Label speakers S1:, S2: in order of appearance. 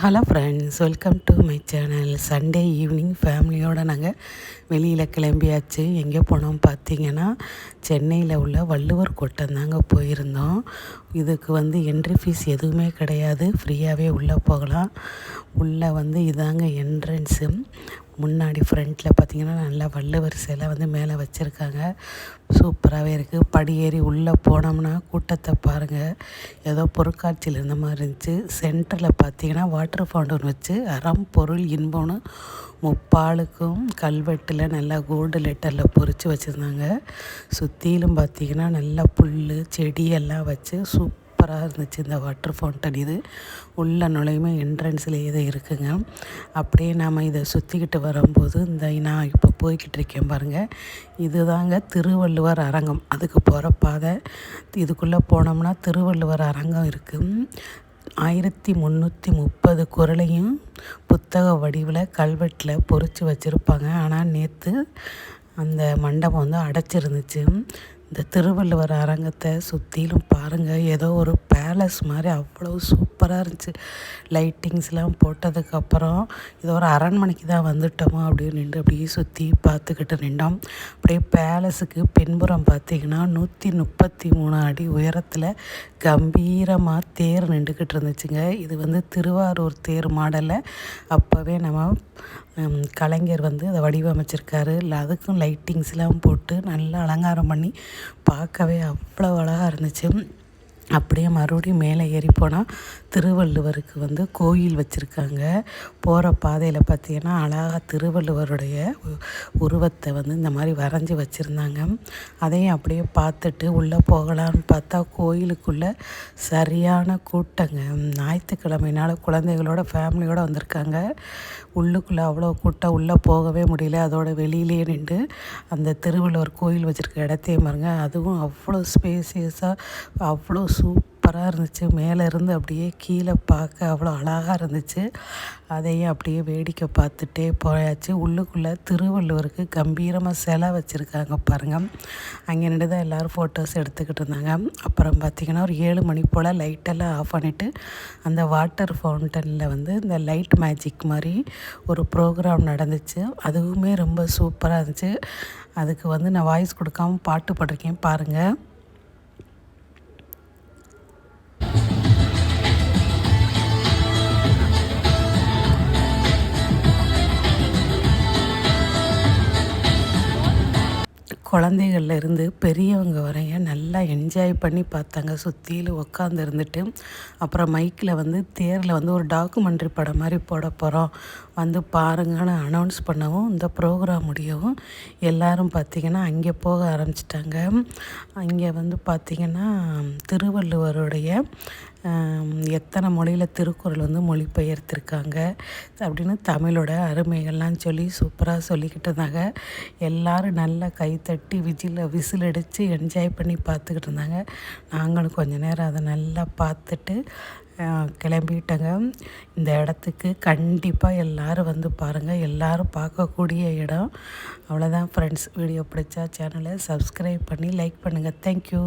S1: Hello friends, welcome to my channel. Sunday evening ஃபேமிலியோடு நாங்கள் வெளியில் கிளம்பியாச்சு. எங்கே போனோம் பார்த்தீங்கன்னா, சென்னையில் உள்ள வள்ளுவர் கோட்டம் தாங்க போயிருந்தோம். இதுக்கு என்ட்ரி ஃபீஸ் எதுவுமே கிடையாது, ஃப்ரீயாகவே உள்ளே போகலாம். உள்ளே இதாங்க என்ட்ரன்ஸு. முன்னாடி ஃப்ரண்ட்டில் பார்த்திங்கன்னா நல்லா வள்ளுவர் சிலை மேலே வச்சுருக்காங்க. சூப்பராகவே இருக்குது. படி ஏறி உள்ளே போனோம்னா கூட்டத்தை பாருங்கள், ஏதோ பொருட்காட்சியில் இருந்த மாதிரி இருந்துச்சு. சென்டரில் பார்த்திங்கன்னா வாட்டர் ஃபவுண்டன் வச்சு அறம் பொருள் இன்பம்னு முப்பாலுக்கும் கல்வெட்டில் நல்லா கோல்டு லெட்டரில் பொறிச்சு வச்சுருந்தாங்க. சுற்றிலும் பார்த்திங்கன்னா நல்லா புல் செடி எல்லாம் வச்சு சூப்பராக இருந்துச்சு இந்த வாட்டர் ஃபவுண்டன். இது உள்ள நுழையுமே என்ட்ரன்ஸ்லேயே இது இருக்குங்க. அப்படியே நாம் இதை சுற்றிக்கிட்டு வரும்போது நான் இப்போ போய்கிட்டு இருக்கேன் பாருங்கள், இதுதாங்க திருவள்ளுவர் அரங்கம். அதுக்கு போகிற பாதை. இதுக்குள்ளே போனோம்னா திருவள்ளுவர் அரங்கம் இருக்குது. 1330 குறளையும் புத்தக வடிவில் கல்வெட்டில் பொறிச்சு வச்சுருப்பாங்க. ஆனால் நேற்று அந்த மண்டபம் அடைச்சிருந்துச்சு. இந்த திருவள்ளுவர் அரங்கத்தை சுற்றிலும் பாருங்கள், ஏதோ ஒரு பேலஸ் மாதிரி அவ்வளோ சூப்பராக இருந்துச்சு. லைட்டிங்ஸ்லாம் போட்டதுக்கப்புறம் இது ஒரு அரண்மனைக்கு தான் வந்துட்டோமா அப்படின்னு நின்று அப்படியே சுற்றி பார்த்துக்கிட்டு நின்றோம். அப்படியே பேலஸுக்கு பின்புறம் பார்த்திங்கன்னா 133 அடி உயரத்தில் கம்பீரமாக தேர் நின்றுக்கிட்டு இருந்துச்சுங்க. இது திருவாரூர் தேர் மாடலில் அப்போவே நம்ம கலைஞர் அதை வடிவமைச்சிருக்காரு. இல்லை அதுக்கும் லைட்டிங்ஸ்லாம் போட்டு நல்லா அலங்காரம் பண்ணி பார்க்கவே அவ்வளோ அழகாக இருந்துச்சு. அப்படியே மறுபடியும் மேலே ஏறி போனால் திருவள்ளுவருக்கு கோயில் வச்சுருக்காங்க. போகிற பாதையில் பார்த்திங்கன்னா அழகாக திருவள்ளுவருடைய உருவத்தை இந்த மாதிரி வரைஞ்சி வச்சுருந்தாங்க. அதையும் அப்படியே பார்த்துட்டு உள்ளே போகலான்னு பார்த்தா கோயிலுக்குள்ளே சரியான கூட்டங்க. ஞாயிற்றுக்கிழமைனால குழந்தைகளோட ஃபேமிலியோடு வந்திருக்காங்க. உள்ளுக்குள்ளே அவ்வளோ கூட்டம், உள்ளே போகவே முடியல. அதோட வெளியிலே நின்று அந்த திருவள்ளுவர் கோயில் வச்சுருக்க இடத்தையும் பாருங்க, அதுவும் அவ்வளோ ஸ்பேசியஸாக அவ்வளோ சூப்பராக இருந்துச்சு. மேலே இருந்து அப்படியே கீழே பார்க்க அவ்வளோ அழகாக இருந்துச்சு. அதையும் அப்படியே வேடிக்கை பார்த்துட்டே போயாச்சு. உள்ளுக்குள்ளே திருவள்ளுவருக்கு கம்பீரமாக சிலை வச்சுருக்காங்க பாருங்கள். அங்கே நின்று தான் எல்லோரும் ஃபோட்டோஸ் எடுத்துக்கிட்டு இருந்தாங்க. அப்புறம் பார்த்திங்கன்னா ஒரு 7 மணி போல் லைட்டெல்லாம் ஆஃப் பண்ணிவிட்டு அந்த வாட்டர் ஃபவுண்டனில் இந்த லைட் மேஜிக் மாதிரி ஒரு ப்ரோக்ராம் நடந்துச்சு. அதுவுமே ரொம்ப சூப்பராக இருந்துச்சு. அதுக்கு நான் வாய்ஸ் கொடுக்காமல் பாட்டு பாடிருக்கேன் பாருங்கள். குழந்தைகள்ல இருந்து பெரியவங்க வரைய நல்லா என்ஜாய் பண்ணி பார்த்தாங்க. சுற்றிலும் உட்காந்து இருந்துட்டு அப்புறம் மைக்கில் தேரில் ஒரு டாக்குமெண்ட்ரி படம் மாதிரி போட போகிறோம் பாருங்கன்னு அனௌன்ஸ் பண்ணவும் இந்த ப்ரோக்ராம் முடியவும் எல்லோரும் பார்த்திங்கன்னா அங்கே போக ஆரம்பிச்சிட்டாங்க. அங்கே பார்த்திங்கன்னா திருவள்ளுவருடைய எத்தனை மொழியில் திருக்குறள் மொழிபெயர்த்திருக்காங்க அப்படின்னு தமிழோட அருமைகள்லாம் சொல்லி சூப்பராக சொல்லிக்கிட்டு இருந்தாங்க. எல்லோரும் நல்லா கைத்தட்டி விசில் அடித்து என்ஜாய் பண்ணி பார்த்துக்கிட்டு இருந்தாங்க. நாங்களும் கொஞ்ச நேரம் அதை நல்லா பார்த்துட்டு கிளம்பிட்டங்க. இந்த இடத்துக்கு கண்டிப்பாக எல்லோரும் பாருங்கள், எல்லோரும் பார்க்கக்கூடிய இடம். அவ்வளோதான் ஃப்ரெண்ட்ஸ். வீடியோ பிடிச்சா சேனலை சப்ஸ்கிரைப் பண்ணி லைக் பண்ணுங்கள். தேங்க்யூ.